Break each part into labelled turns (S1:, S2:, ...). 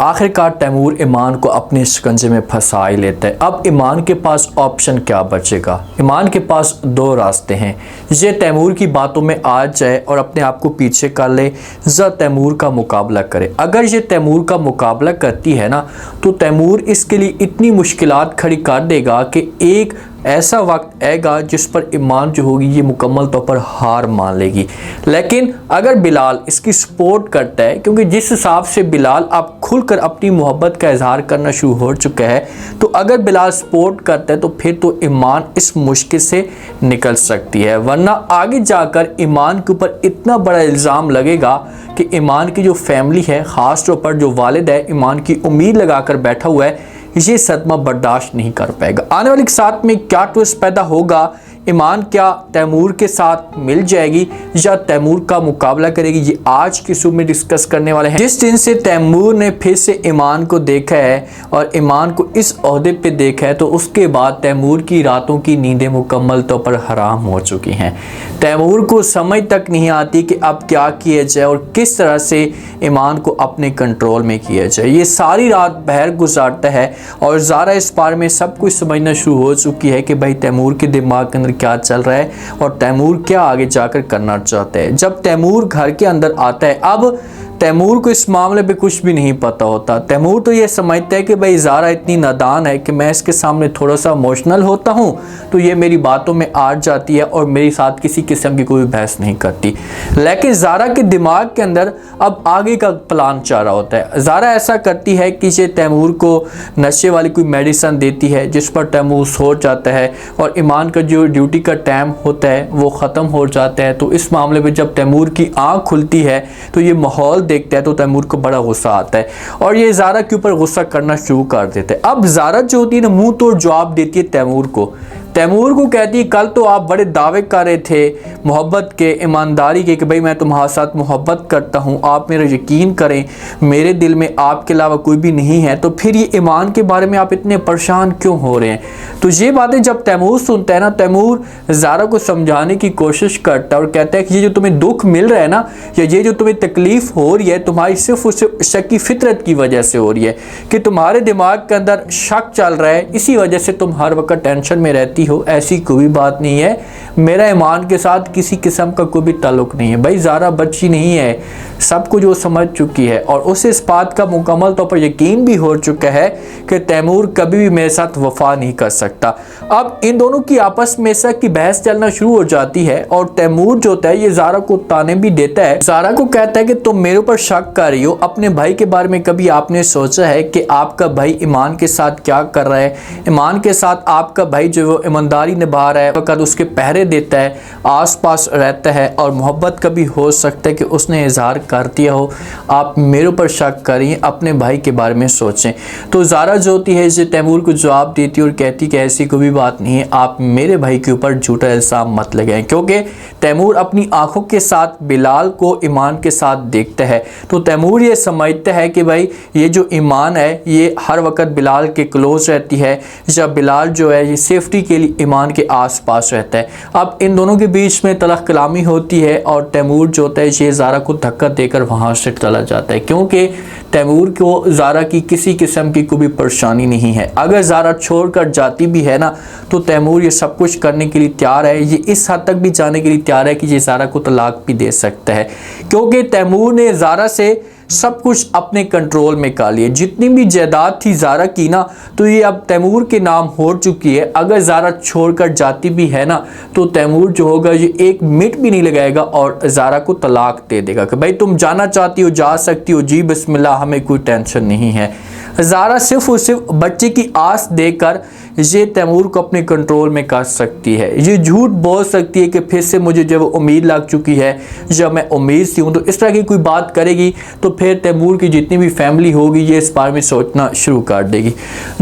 S1: आखिरकार तैमूर ईमान को अपने शिकंजे में फंसा ही लेता है। अब ईमान के पास ऑप्शन क्या बचेगा? ईमान के पास दो रास्ते हैं। ये तैमूर की बातों में आ जाए और अपने आप को पीछे कर ले, या तैमूर का मुकाबला करे। अगर ये तैमूर का मुकाबला करती है ना, तो तैमूर इसके लिए इतनी मुश्किलात खड़ी कर देगा कि एक ऐसा वक्त आएगा जिस पर ईमान जो होगी ये मुकम्मल तौर पर हार मान लेगी। लेकिन अगर बिलाल इसकी सपोर्ट करता है, क्योंकि जिस हिसाब से बिलाल अब खुलकर अपनी मोहब्बत का इजहार करना शुरू हो चुका है, तो अगर बिलाल सपोर्ट करता है तो फिर तो ईमान इस मुश्किल से निकल सकती है। वरना आगे जाकर ईमान के ऊपर इतना बड़ा इल्ज़ाम लगेगा कि ईमान की जो फैमिली है, ख़ास तौर पर जो वालिद है, ईमान की उम्मीद लगाकर बैठा हुआ है, ये सदमा बर्दाश्त नहीं कर पाएगा। आने वाले साथ में क्या ट्विस्ट पैदा होगा? ईमान क्या तैमूर के साथ मिल जाएगी या तैमूर का मुकाबला करेगी? ये आज की शो में डिस्कस करने वाले हैं। जिस दिन से तैमूर ने फिर से ईमान को देखा है और ईमान को इस ओहदे पे देखा है, तो उसके बाद तैमूर की रातों की नींदें मुकम्मल तौर पर हराम हो चुकी हैं। तैमूर को समझ तक नहीं आती कि अब क्या किया जाए और किस तरह से ईमान को अपने कंट्रोल में किया जाए। ये सारी रात बहर गुजारता है और ज़ारा इस बारे में सब कुछ समझना शुरू हो चुकी है कि भाई तैमूर के दिमाग के अंदर क्या चल रहा है और तैमूर क्या आगे जाकर करना चाहता है। जब तैमूर घर के अंदर आता है, अब तैमूर को इस मामले पे कुछ भी नहीं पता होता। तैमूर तो ये समझता है कि भाई ज़ारा इतनी नादान है कि मैं इसके सामने थोड़ा सा इमोशनल होता हूँ तो ये मेरी बातों में आ जाती है और मेरे साथ किसी किस्म की कोई बहस नहीं करती। लेकिन ज़ारा के दिमाग के अंदर अब आगे का प्लान चल रहा होता है। ज़ारा ऐसा करती है कि ये तैमूर को नशे वाली कोई मेडिसिन देती है, जिस पर तैमूर सो जाता है और ईमान का जो ड्यूटी का टाइम होता है वो ख़त्म हो जाता है। तो इस मामले में जब तैमूर की आँख खुलती है तो ये माहौल देखता है तो तैमूर को बड़ा गुस्सा आता है और ये ज़ारा के ऊपर गुस्सा करना शुरू कर देता है। अब ज़ारा जो होती है ना, मुंह तोड़ जवाब देती है तैमूर को। तैमूर को कहती है, कल तो आप बड़े दावे कर रहे थे मोहब्बत के, ईमानदारी के, कि भाई मैं तुम्हारे साथ मोहब्बत करता हूँ, आप मेरा यकीन करें, मेरे दिल में आपके अलावा कोई भी नहीं है, तो फिर ये ईमान के बारे में आप इतने परेशान क्यों हो रहे हैं? तो ये बातें जब तैमूर सुनता है ना, तैमूर ज़ारा को समझाने की कोशिश करता है और कहता है कि ये जो तुम्हें दुख मिल रहा है ना, या ये जो तुम्हें तकलीफ़ हो रही है, तुम्हारी सिर्फ उस शक की फितरत की वजह से हो रही है कि तुम्हारे दिमाग के अंदर शक चल रहा है, इसी वजह से तुम हर वक्त टेंशन में रहती हो। ऐसी कोई बात नहीं है, मेरा ईमान के साथ किसी किस्म का कोई भी ताल्लुक नहीं है। भाई ज़ारा बच्ची नहीं है, सब कुछ वो समझ चुकी है और उसे इस बात का मुकम्मल तौर पर यकीन भी हो चुका है कि तैमूर कभी भी मेरे साथ वफा नहीं कर सकता। अब इन दोनों की आपस में शक की बहस चलना शुरू हो जाती है और तैमूर जो होता है ये ज़ारा को ताने भी देता है। ज़ारा को कहता है कि तुम मेरे ऊपर शक कर रही हो, अपने भाई के बारे में कभी आपने सोचा है कि आपका भाई ईमान के साथ क्या कर रहा है? ईमान के साथ आपका भाई जो वो ईमानदारी निभा रहा है, वक़्त उसके पहरे देता है, आसपास रहता है और मोहब्बत कभी हो सकता है कि उसने इजहार कर दिया हो। आप मेरे ऊपर शक करिए, अपने भाई के बारे में सोचें। तो ज़ारा जो होती है इसे तैमूर को जवाब देती है और कहती कि ऐसी कोई भी बात नहीं है, आप मेरे भाई के ऊपर झूठा इल्ज़ाम मत लगाएं, क्योंकि तैमूर अपनी आंखों के साथ बिलाल को ईमान के साथ देखता है। तो तैमूर ये समझता है कि भाई ये जो ईमान है ये हर वक्त बिलाल के क्लोज रहती है, जब बिलाल जो है ये सेफ्टी के लिए ईमान के आसपास रहता है। अब इन दोनों के बीच में तलख कलामी होती है और तैमूर जो होता है ये ज़ारा को धक्का देकर वहाँ से चला जाता है, क्योंकि तैमूर को ज़ारा की किसी किस्म की कोई भी परेशानी नहीं है। अगर ज़ारा छोड़कर जाती भी है ना, तो तैमूर ये सब कुछ करने के लिए तैयार है। ये इस हद तक भी जाने के लिए तैयार है कि ये ज़ारा को तलाक भी दे सकता है, क्योंकि तैमूर ने ज़ारा से सब कुछ अपने कंट्रोल में कर लिया। जितनी भी जायदाद थी ज़ारा की ना, तो ये अब तैमूर के नाम हो चुकी है। अगर ज़ारा छोड़कर जाती भी है ना, तो तैमूर जो होगा ये एक मिनट भी नहीं लगाएगा और ज़ारा को तलाक दे देगा कि भाई तुम जाना चाहती हो जा सकती हो, जी बिस्मिल्लाह, हमें कोई टेंशन नहीं है। ज़ारा सिर्फ और सिर्फ बच्चे की आस देकर ये तैमूर को अपने कंट्रोल में कर सकती है। ये झूठ बोल सकती है कि फिर से मुझे जब उम्मीद लग चुकी है, जब मैं उम्मीद से हूँ, तो इस तरह की कोई बात करेगी तो फिर तैमूर की जितनी भी फैमिली होगी ये इस बारे में सोचना शुरू कर देगी।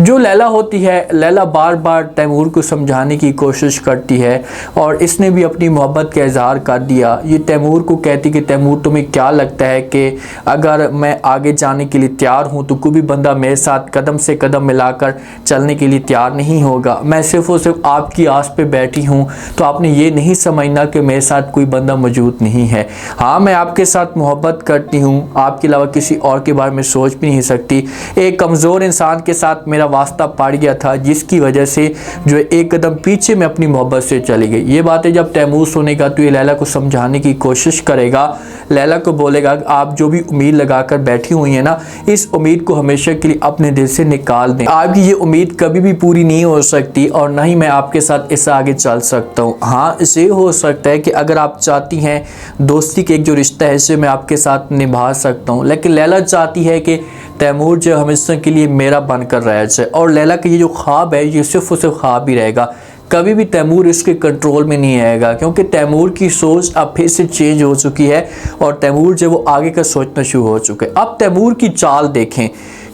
S1: जो लैला होती है, लैला बार बार तैमूर को समझाने की कोशिश करती है और इसने भी अपनी मोहब्बत का इजहार कर दिया। ये तैमूर को कहती कि तैमूर तुम्हें क्या लगता है कि अगर मैं आगे जाने के लिए तैयार हूँ तो कोई भी बंदा मेरे साथ कदम से कदम मिलाकर चलने के लिए तैयार नहीं नहीं होगा, मैं सिर्फ और सिर्फ आपकी आस पे बैठी हूँ, तो आपने ये नहीं समझना कि मेरे साथ कोई बंदा मौजूद नहीं है। हाँ, मैं आपके साथ मोहब्बत करती हूँ, आपके अलावा किसी और के बारे में सोच भी नहीं सकती। एक कमज़ोर इंसान के साथ मेरा वास्ता पड़ गया था, जिसकी वजह से जो एक कदम पीछे मैं अपनी मोहब्बत से चली गई। ये बातें जब तैमूर सुनेगा तो ये लैला को समझाने की कोशिश करेगा, लैला को बोलेगा आप जो भी उम्मीद लगाकर बैठी हुई है ना, इस उम्मीद को हमेशा के लिए अपने दिल से निकाल दें। आपकी ये उम्मीद कभी भी पूरी नहीं हो सकती और ना ही मैं आपके साथ इससे आगे चल सकता हूँ। हाँ, इसे हो सकता है कि अगर आप चाहती हैं दोस्ती के एक जो रिश्ता है इसे मैं आपके साथ निभा सकता हूँ, लेकिन लैला चाहती है कि तैमूर जो हमेशा के लिए मेरा बनकर रह जाए। और लैला का ये जो ख्वाब है ये सिर्फ और सिर्फ ख्वाब ही रहेगा, कभी भी तैमूर इसके कंट्रोल में नहीं आएगा, क्योंकि तैमूर की सोच अब फिर से चेंज हो चुकी है और तैमूर जो वो आगे का सोचना शुरू हो चुका है। अब तैमूर की चाल देखें,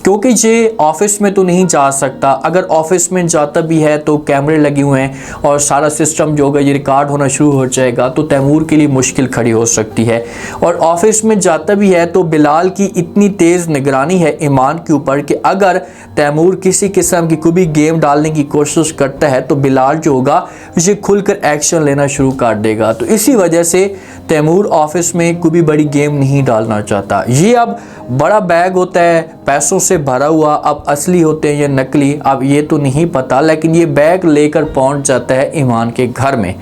S1: क्योंकि ये ऑफिस में तो नहीं जा सकता, अगर ऑफिस में जाता भी है तो कैमरे लगे हुए हैं और सारा सिस्टम जो होगा ये रिकॉर्ड होना शुरू हो जाएगा, तो तैमूर के लिए मुश्किल खड़ी हो सकती है। और ऑफिस में जाता भी है तो बिलाल की इतनी तेज़ निगरानी है ईमान के ऊपर कि अगर तैमूर किसी किस्म की कोई भी गेम डालने की कोशिश करता है तो बिलाल जो होगा ये खुलकर एक्शन लेना शुरू कर देगा। तो इसी वजह से तैमूर ऑफिस में कोई भी बड़ी गेम नहीं डालना चाहता। ये अब बड़ा बैग होता है पैसों से भरा हुआ, अब असली होते हैं या नकली अब ये तो नहीं पता, लेकिन ये बैग लेकर पहुंच जाता है ईमान के घर में।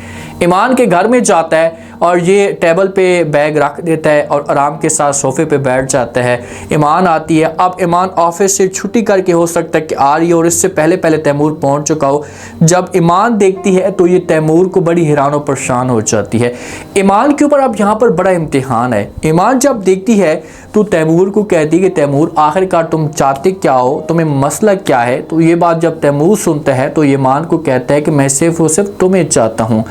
S1: ईमान के घर में जाता है और ये टेबल पे बैग रख देता है और आराम के साथ सोफे पे बैठ जाता है। ईमान आती है, अब ईमान ऑफिस से छुट्टी करके हो सकता है कि आ रही है और इससे पहले पहले तैमूर पहुंच चुका हो। जब ईमान देखती है तो ये तैमूर को बड़ी हैरान और परेशान हो जाती है। ईमान के ऊपर अब यहाँ पर बड़ा इम्तिहान है। ईमान जब देखती है तो तैमूर को कहती है कि तैमूर आखिरकार तुम चाहते क्या हो, तुम्हें मसला क्या है। तो ये बात जब तैमूर सुनता है तो ईमान को कहता है कि मैं सिर्फ और सिर्फ तुम्हें चाहता हूँ,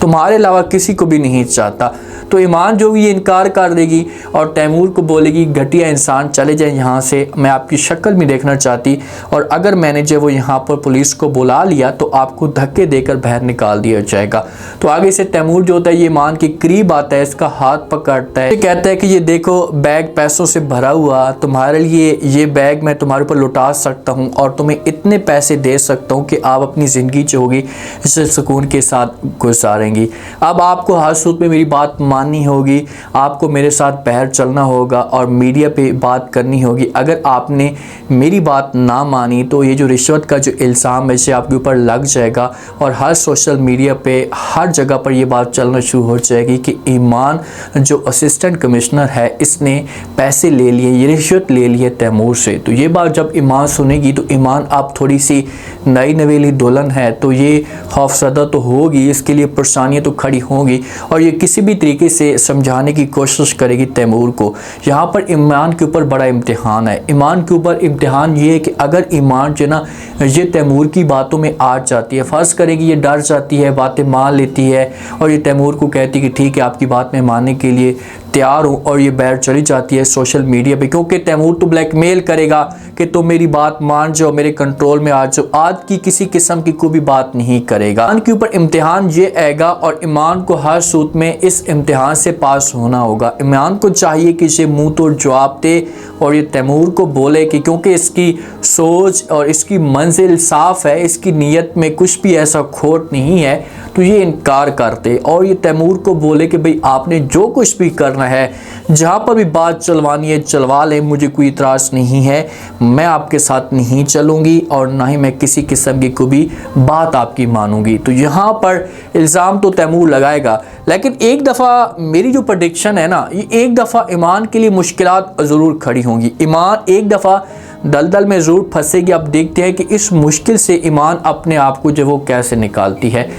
S1: तुम्हारे अलावा किसी को भी नहीं चाहता। तो ईमान जो ये इनकार कर देगी और तैमूर को बोलेगी घटिया इंसान चले जाए यहाँ से, मैं आपकी शक्ल भी देखना चाहती, और अगर मैंने जो वो यहाँ पर पुलिस को बुला लिया तो आपको धक्के देकर बाहर निकाल दिया जाएगा। तो आगे से तैमूर जो होता है ये ईमान के करीब आता है, इसका हाथ पकड़ता है, कहता है कि ये देखो बैग पैसों से भरा हुआ, तुम्हारे लिए ये बैग मैं तुम्हारे ऊपर लुटा सकता हूँ और तुम्हें इतने पैसे दे सकता हूँ कि आप अपनी ज़िंदगी जो होगी इसे सुकून के साथ गुजारेंगी। अब आपको हर सूरत में मेरी बात माननी होगी, आपको मेरे साथ बाहर चलना होगा और मीडिया पे बात करनी होगी। अगर आपने मेरी बात ना मानी तो ये जो रिश्वत का जो इल्ज़ाम है इसे आपके ऊपर लग जाएगा और हर सोशल मीडिया पे हर जगह पर ये बात चलना शुरू हो जाएगी कि ईमान जो असिस्टेंट कमिश्नर है इसने पैसे ले लिए, ये रिश्वत ले लिए तैमूर से। तो ये बात जब ईमान सुनेगी तो ईमान आप थोड़ी सी नई नवेली दुल्हन है तो ये खौफज़दा तो होगी, इसके लिए परेशानियाँ तो खड़ी होंगी और ये किसी भी तरीके से समझाने की कोशिश करेगी तैमूर को। यहाँ पर ईमान के ऊपर बड़ा इम्तिहान है। ईमान के ऊपर इम्तिहान ये है कि अगर ईमान जो ना ये तैमूर की बातों में आ जाती है, फ़र्ज़ करेगी ये डर जाती है, बातें मान लेती है और ये तैमूर को कहती है कि ठीक है आपकी बात में मानने के लिए तैयार हूँ, और ये बाहर चली जाती है सोशल मीडिया पे, क्योंकि तैमूर तो ब्लैकमेल करेगा कि तुम मेरी बात मान जाओ, मेरे कंट्रोल में आ जाओ, आज की किसी किस्म की कोई भी बात नहीं करेगा। ईमान के ऊपर इम्तिहान ये आएगा और ईमान को हर सूरत में इस इम्तिहान से पास होना होगा। ईमान को चाहिए कि इसे मुंह तोड़ जवाब दे और ये तैमूर को बोले कि क्योंकि इसकी सोच और इसकी मंजिल साफ़ है, इसकी नीयत में कुछ भी ऐसा खोट नहीं है, तो ये इनकार करते और ये तैमूर को बोले कि भाई आपने जो कुछ भी करना है, जहाँ पर भी बात चलवानी है चलवा लें, मुझे कोई इतराज़ नहीं है, मैं आपके साथ नहीं चलूँगी और ना ही मैं किसी किस्म की कोई भी बात आपकी मानूंगी। तो यहाँ पर इल्ज़ाम तो तैमूर लगाएगा, लेकिन एक दफ़ा मेरी जो प्रेडिक्शन है ना, ये एक दफ़ा ईमान के लिए मुश्किलात ज़रूर खड़ी होंगी। ईमान एक दफ़ा दलदल में ज़रूर फंसेगी। अब देखते हैं कि इस मुश्किल से ईमान अपने आप को जो वो कैसे निकालती है।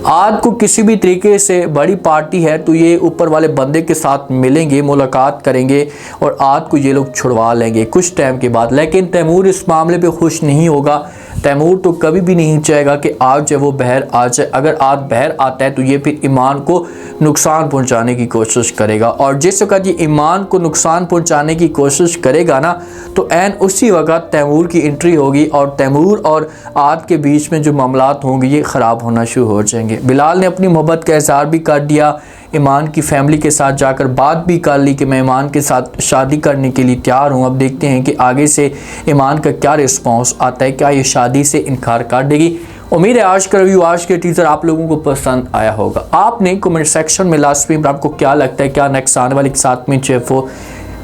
S1: आज को किसी भी तरीके से बड़ी पार्टी है तो ये ऊपर वाले बंदे के साथ मिलेंगे, मुलाकात करेंगे और आज को ये लोग छुड़वा लेंगे कुछ टाइम के बाद। लेकिन तैमूर इस मामले पे खुश नहीं होगा। तैमूर तो कभी भी नहीं चाहेगा कि आज जो वो बाहर आ जाए। अगर आज बाहर आता है तो ये फिर ईमान को नुकसान पहुंचाने की कोशिश करेगा, और जिस वक्त ये ईमान को नुकसान पहुंचाने की कोशिश करेगा ना तो ऐन उसी वक्त तैमूर की एंट्री होगी और तैमूर और आद के बीच में जो मामलात होंगे ये ख़राब होना शुरू हो जाएंगे। बिलाल ने अपनी मोहब्बत का इज़हार भी कर दिया, ईमान की फैमिली के साथ जाकर बात भी कर ली कि मैं ईमान के साथ शादी करने के लिए तैयार हूँ। अब देखते हैं कि आगे से ईमान का क्या रिस्पॉन्स आता है, क्या ये शादी से इनकार कर देगी। उम्मीद है आज का रिव्यू, आज के टीजर आप लोगों को पसंद आया होगा। आपने कमेंट सेक्शन में लास्ट में आपको क्या लगता है, क्या नेक्स्ट आने वाले के साथ में चेफो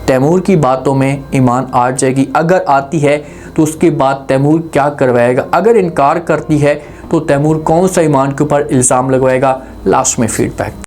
S1: तैमूर की बातों में ईमान आ जाएगी? अगर आती है तो उसके बाद तैमूर क्या करवाएगा? अगर इनकार करती है तो तैमूर कौन सा ईमान के ऊपर इल्ज़ाम लगवाएगा? लास्ट में फीडबैक।